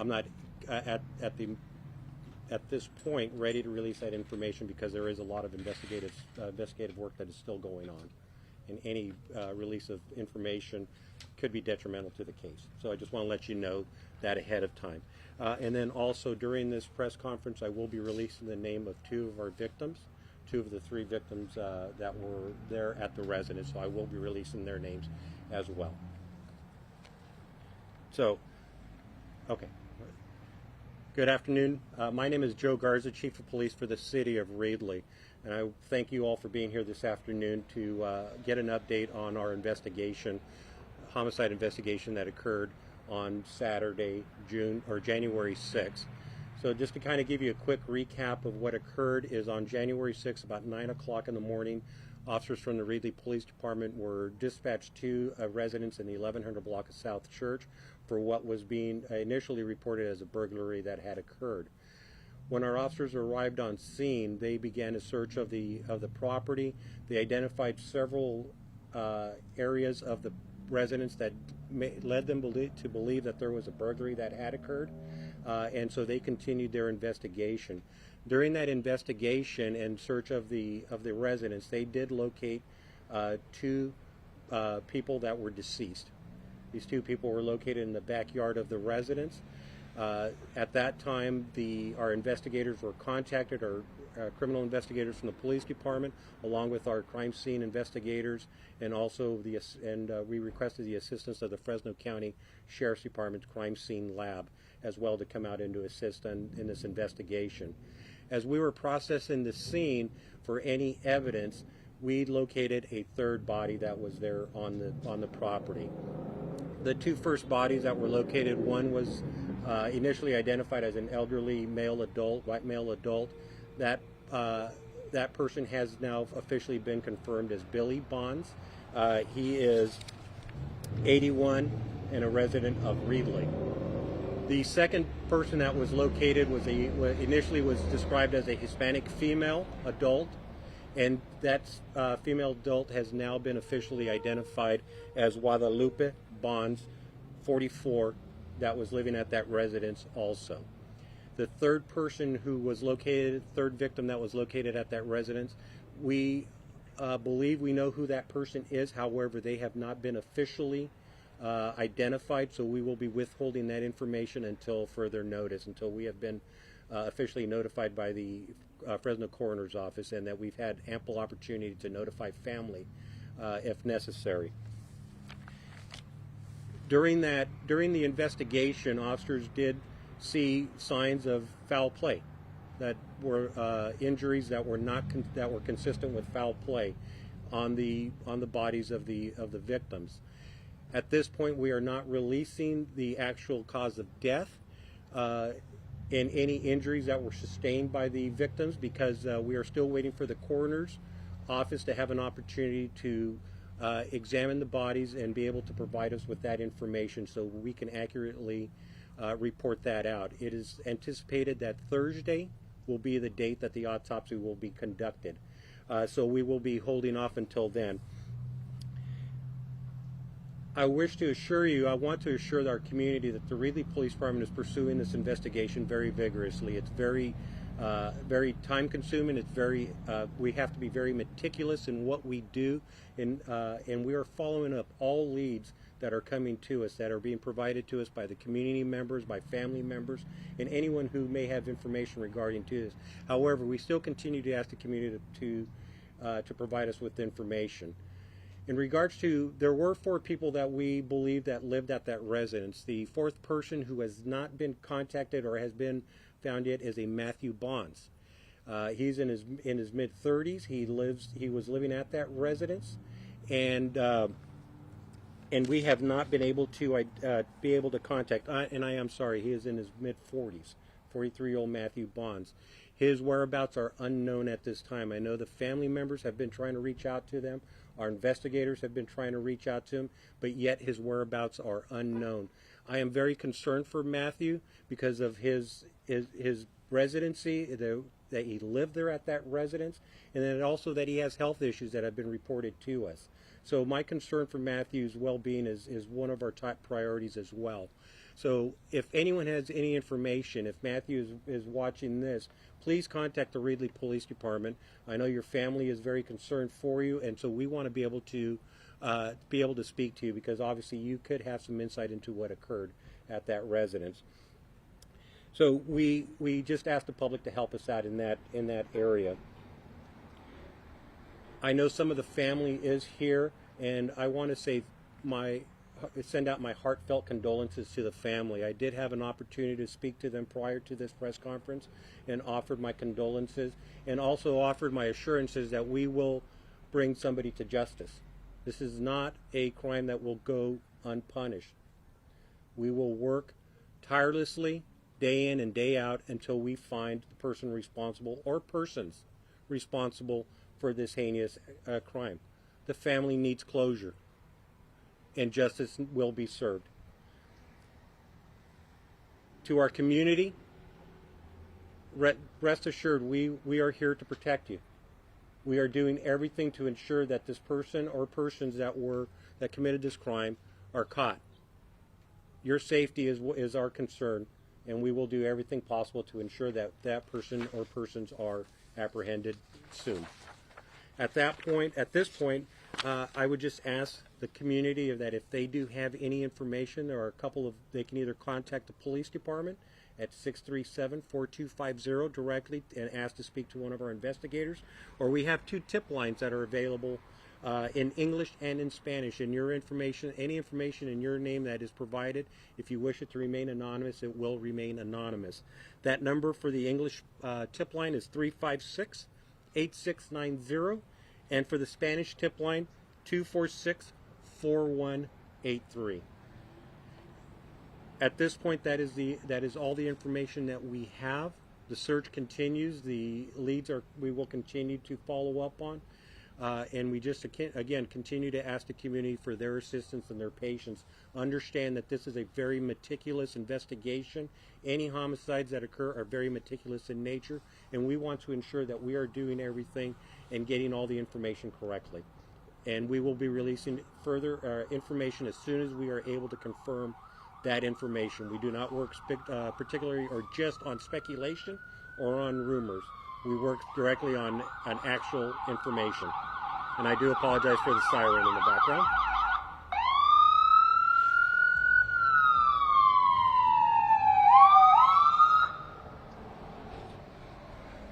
I'm not at this point ready to release that information because there is a lot of investigative work that is still going on, and any release of information could be detrimental to the case. So I just want to let you know that ahead of time. And then also during this press conference, I will be releasing the name of two of our victims, two of the three victims that were there at the residence. So I will be releasing their names as well. So, okay. Good afternoon. My name is Joe Garza, Chief of Police for the City of Reedley. And I thank you all for being here this afternoon to get an update on our investigation, homicide investigation that occurred on Saturday, January 6th. So just to kind of give you a quick recap of what occurred is on January 6th, about 9 o'clock in the morning, officers from the Reedley Police Department were dispatched to a residence in the 1100 block of South Church for what was being initially reported as a burglary that had occurred. When our officers arrived on scene, they began a search of the property. They identified several areas of the residence that led them to believe that there was a burglary that had occurred, and so they continued their investigation. During that investigation and search of the residence, they did locate two people that were deceased. These two people were located in the backyard of the residence. At that time, our investigators were contacted, our criminal investigators from the police department, along with our crime scene investigators, and also we requested the assistance of the Fresno County Sheriff's Department's crime scene lab as well to come out and to assist in this investigation. As we were processing the scene for any evidence, we located a third body that was there on the property. The two first bodies that were located, one was initially identified as an elderly white male adult. That person has now officially been confirmed as Billy Bonds. He is 81 and a resident of Reedley. The second person that was located initially was described as a Hispanic female adult, and that female adult has now been officially identified as Guadalupe Bonds, 44, that was living at that residence also. The third person who was located, third victim that was located at that residence, we believe we know who that person is. However, they have not been officially identified, so we will be withholding that information until further notice, until we have been officially notified by the Fresno Coroner's Office, and that we've had ample opportunity to notify family if necessary. During the investigation, officers did see signs of foul play, that were injuries that were consistent with foul play on the bodies of the victims. At this point, we are not releasing the actual cause of death and any injuries that were sustained by the victims because we are still waiting for the coroner's office to have an opportunity to examine the bodies and be able to provide us with that information so we can accurately report that out. It is anticipated that Thursday will be the date that the autopsy will be conducted. So we will be holding off until then. I want to assure our community that the Reedley Police Department is pursuing this investigation very vigorously. It's very time consuming. It's we have to be very meticulous in what we do, and we are following up all leads that are coming to us, that are being provided to us by the community members, by family members, and anyone who may have information regarding to this. However, we still continue to ask the community to provide us with information. In regards to, there were 4 people that we believe that lived at that residence. The fourth person who has not been contacted or has been found yet is a Matthew Bonds. He's in his mid-30s. He was living at that residence, and we have not been able to contact. And I am sorry, he is in his mid-40s. 43-year-old Matthew Bonds. His whereabouts are unknown at this time. I know the family members have been trying to reach out to them. Our investigators have been trying to reach out to him, but yet his whereabouts are unknown. I am very concerned for Matthew because of his residency, that he lived there at that residence, and then also that he has health issues that have been reported to us. So my concern for Matthew's well-being is one of our top priorities as well. So if anyone has any information, if Matthew is watching this, please contact the Reedley Police Department. I know your family is very concerned for you, and so we want to be able to speak to you, because obviously you could have some insight into what occurred at that residence. So we just ask the public to help us out in that area. I know some of the family is here, and I want to send out my heartfelt condolences to the family. I did have an opportunity to speak to them prior to this press conference and offered my condolences, and also offered my assurances that we will bring somebody to justice. This is not a crime that will go unpunished. We will work tirelessly day in and day out until we find the person responsible, or persons responsible, for this heinous crime. The family needs closure, and justice will be served. To our community, rest assured, we are here to protect you. We are doing everything to ensure that this person or persons that committed this crime are caught. Your safety is our concern, and we will do everything possible to ensure that that person or persons are apprehended soon. At this point, I would just ask the community that if they do have any information, there are they can either contact the police department at 637-4250 directly and ask to speak to one of our investigators, or we have 2 tip lines that are available in English and in Spanish. And any information in your name that is provided, if you wish it to remain anonymous, it will remain anonymous. That number for the English tip line is 356-8690, and for the Spanish tip line, 246-4183. At this point, that is all the information that we have. The search continues. The leads we will continue to follow up on. And we just, again, continue to ask the community for their assistance and their patience. Understand that this is a very meticulous investigation. Any homicides that occur are very meticulous in nature, and we want to ensure that we are doing everything and getting all the information correctly. And we will be releasing further information as soon as we are able to confirm that information. We do not work particularly or just on speculation or on rumors. We work directly on actual information. And I do apologize for the siren in the background.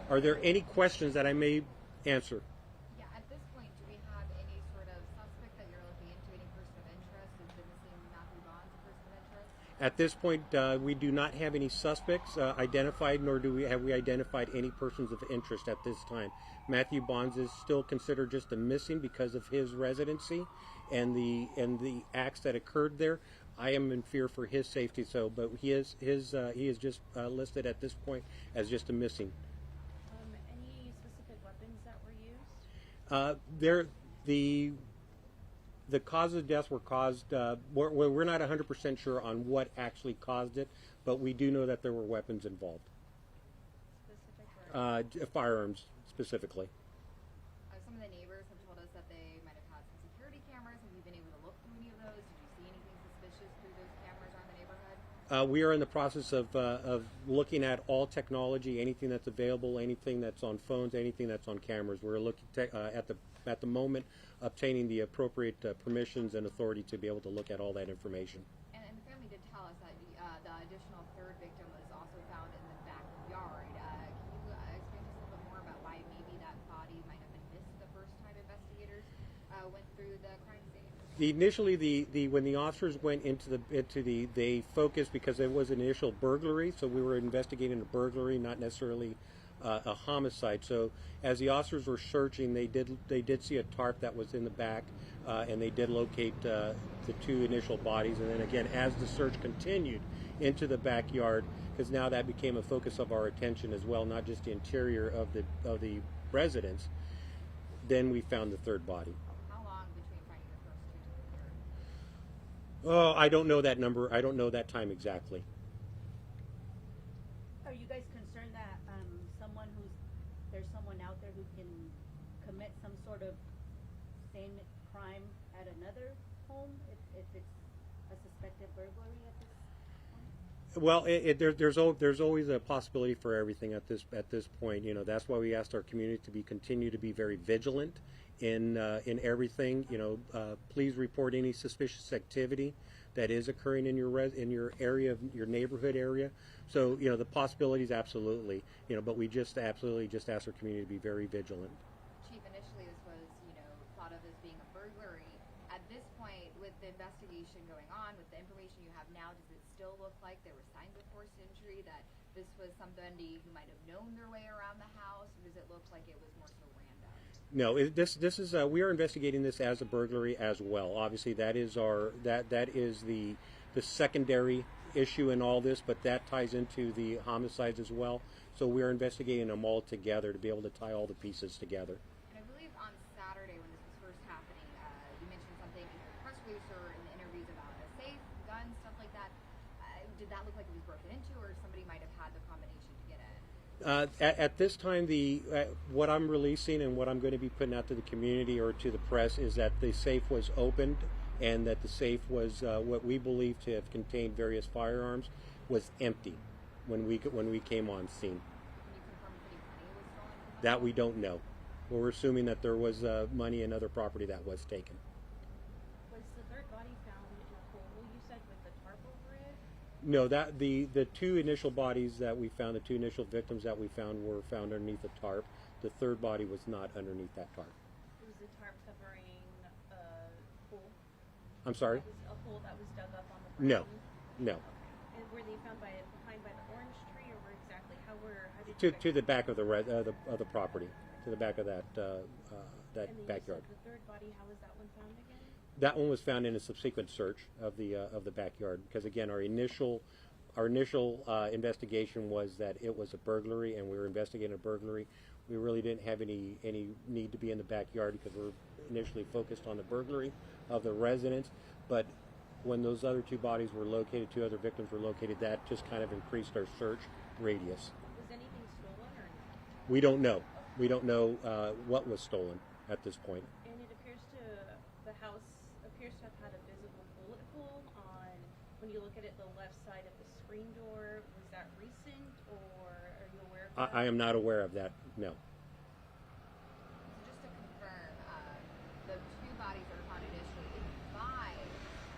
Are there any questions that I may answer? Yeah, at this point, do we have any sort of suspect that you're looking into, any person of interest? Is the missing Matthew Bonds a person of interest? At this point, we do not have any suspects identified, nor have we identified any persons of interest at this time. Matthew Bonds is still considered just a missing because of his residency and the acts that occurred there. I am in fear for his safety, but he is just listed at this point as just a missing. Any specific weapons that were The used? cause of death were caused, we're not 100% sure on what actually caused it, but we do know that there were weapons involved. Specific Firearms, specifically. Some of the neighbors have told us that they might have had some security cameras. Have you been able to look through any of those? Did you see anything suspicious through those cameras around the neighborhood? We are in the process of looking at all technology, anything that's available, anything that's on phones, anything that's on cameras. We're looking at the moment obtaining the appropriate permissions and authority to be able to look at all that information. And the family did tell us that the additional third victim was also found in the backyard. Can you explain to us a little bit more about why maybe that body might have been missed the first time investigators went through the crime scene? Initially, when the officers went they focused because it was an initial burglary, so we were investigating a burglary, not necessarily a homicide. So as the officers were searching, they did see a tarp that was in the back, and they did locate the 2 initial bodies. And then again, as the search continued into the backyard, because now that became a focus of our attention as well, not just the interior of the residence, then we found the 3rd body. How long between finding the first 2 to the 3rd? Oh, I don't know that number. I don't know that time exactly. Are you guys concerned that there's someone out there who can commit some sort of same crime at another home if it's a suspected burglary at this point? Well, there's always a possibility for everything at this point. You know, that's why we asked our community to continue to be very vigilant in everything. You know, please report any suspicious activity that is occurring in your area, your neighborhood area. So, you know, the possibilities absolutely. You know, but we just absolutely just ask our community to be very vigilant. Chief, initially this was, thought of as being a burglary. At this point, with the investigation going on, with the information you have now, does it still look like there were signs of forced injury, that this was somebody who might have known their way around the house, or does it look like it was more so random? No, this is we are investigating this as a burglary as well. Obviously, that is the secondary issue in all this, but that ties into the homicides as well. So we are investigating them all together to be able to tie all the pieces together. And I believe on Saturday when this was first happening, you mentioned something in your press release or in the interviews about a safe, guns, stuff like that. Did that look like it was broken into, or somebody might have had the combination to get in? At this time, what I'm releasing and what I'm going to be putting out to the community or to the press is that the safe was opened, and that the safe was what we believe to have contained various firearms was empty when we came on scene. Can you confirm if any money was stolen from the That we don't know. We're assuming that there was money and other property that was taken. Was the third body found in a hole, you said, with the tarp over it? No, that the two initial bodies that we found, the two initial victims that we found were found underneath a tarp. The third body was not underneath that tarp. Was the tarp covering a hole? I'm sorry? Was a hole that was dug up on the No, ground? no. Okay. And were they found behind by the orange tree, or where exactly? How did you To the back of the property, to the back of that and then backyard. You said the third body, how was that one found again? That one was found in a subsequent search of the backyard, because again, our initial investigation was that it was a burglary, and we were investigating a burglary. We really didn't have any need to be in the backyard because we were initially focused on the burglary of the residence. But when those other two bodies were located, two other victims were located, that just kind of increased our search radius. Was anything stolen or not? We don't know. We don't know what was stolen at this point. And it appears the house appears to have had a visible bullet hole on, when you look at it, the left side of the screen door. Was that recent, or are you aware of that? I am not aware of that, no. So just to confirm, the two bodies that were found initially inside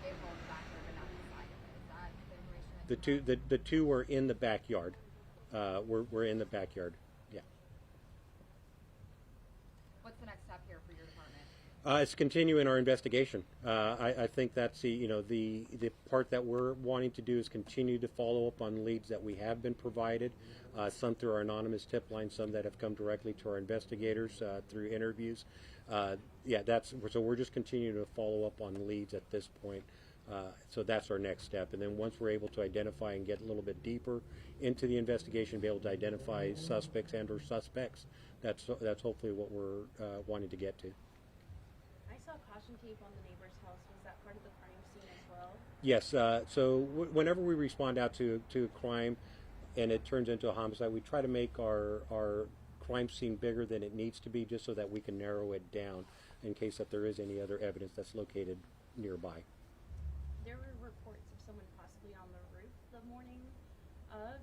a hole in the backyard, but not inside of it. Is that the information that The two were in the backyard. We're in the backyard. Yeah. What's the next step here for your department? It's continuing our investigation. I think that's the part that we're wanting to do is continue to follow up on leads that we have been provided, some through our anonymous tip line, some that have come directly to our investigators through interviews. So we're just continuing to follow up on leads at this point. So that's our next step. And then once we're able to identify and get a little bit deeper into the investigation, be able to identify suspects and/or suspects, that's hopefully what we're wanting to get to. I saw caution tape on the neighbor's house. Was that part of the crime scene as well? Yes. Whenever we respond out to a crime and it turns into a homicide, we try to make our crime scene bigger than it needs to be, just so that we can narrow it down in case that there is any other evidence that's located nearby. There were reports of someone possibly on the roof the morning of.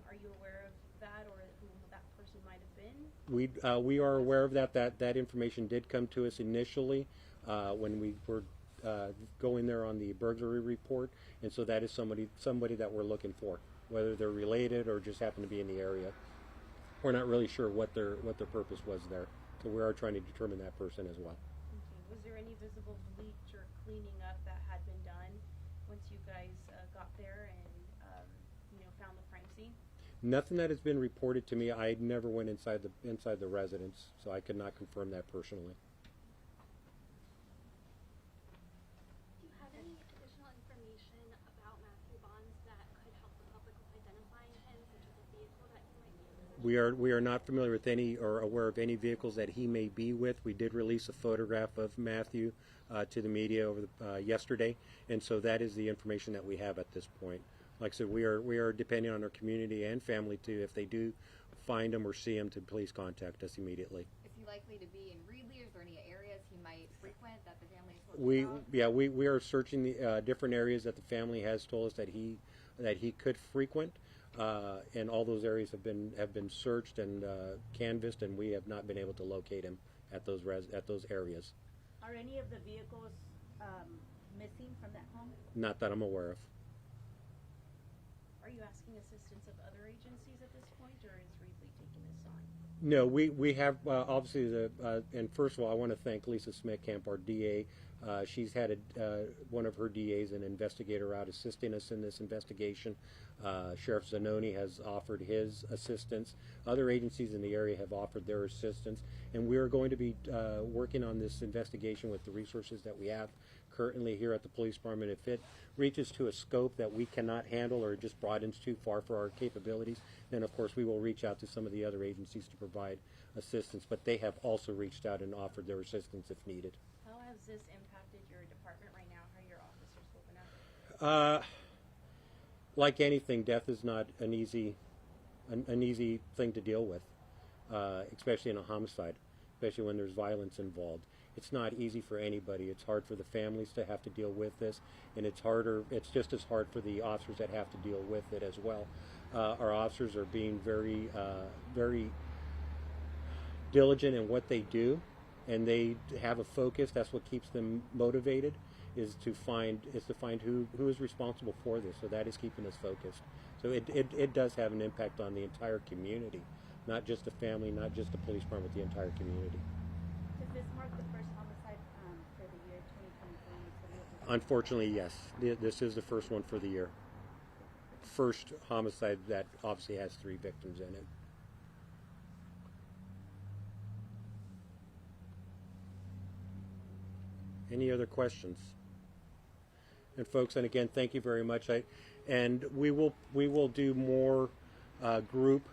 Are you aware of that, or who that person might have been? We are aware of that. That information did come to us initially when we were going there on the burglary report, and so that is somebody that we're looking for, whether they're related or just happen to be in the area. We're not really sure what their purpose was there, so we are trying to determine that person as well. Okay. Was there any visible bleach or cleaning up that had been done once you guys got there and found the crime scene? Nothing that has been reported to me. I never went inside the residence, so I could not confirm that personally. Do you have any additional information about Matthew Bonds that could help the public with identifying him, such as a vehicle that he might be in? We are not familiar with any or aware of any vehicles that he may be with. We did release a photograph of Matthew to the media over yesterday, and so that is the information that we have at this point. Like I said, we are depending on our community and family to, if they do find him or see him, to please contact us immediately. Is he likely to be in Reedley? Is there any areas he might frequent that the family is looking about? We are searching the different areas that the family has told us that he that he could frequent, and all those areas have been searched and canvassed, and we have not been able to locate him at those areas. Are any of the vehicles missing from that home? Not that I'm aware of. Are you asking assistance of other agencies at this point, or is Reedley taking this on? No, we have obviously and first of all, I want to thank Lisa Smetkamp, our DA. She's had one of her DAs, an investigator, out assisting us in this investigation. Sheriff Zanoni has offered his assistance. Other agencies in the area have offered their assistance, and we are going to be working on this investigation with the resources that we have currently here at the police department. If it reaches to a scope that we cannot handle or just broadens too far for our capabilities, then of course we will reach out to some of the other agencies to provide assistance, but they have also reached out and offered their assistance if needed. How has this impacted your department right now? How are your officers holding up? Like anything, death is not an easy thing to deal with, especially in a homicide, especially when there's violence involved. It's not easy for anybody. It's hard for the families to have to deal with this, and it's just as hard for the officers that have to deal with it as well. Our officers are being very, very diligent in what they do, and they have a focus. That's what keeps them motivated, is to find who is responsible for this. So that is keeping us focused. So it does have an impact on the entire community, not just the family, not just the police department, the entire community. Does this mark the first homicide for the year 2023? Unfortunately, yes. This is the first one for the year. First homicide that obviously has 3 victims in it. Any other questions? And folks, and again, thank you very much. And we will do more group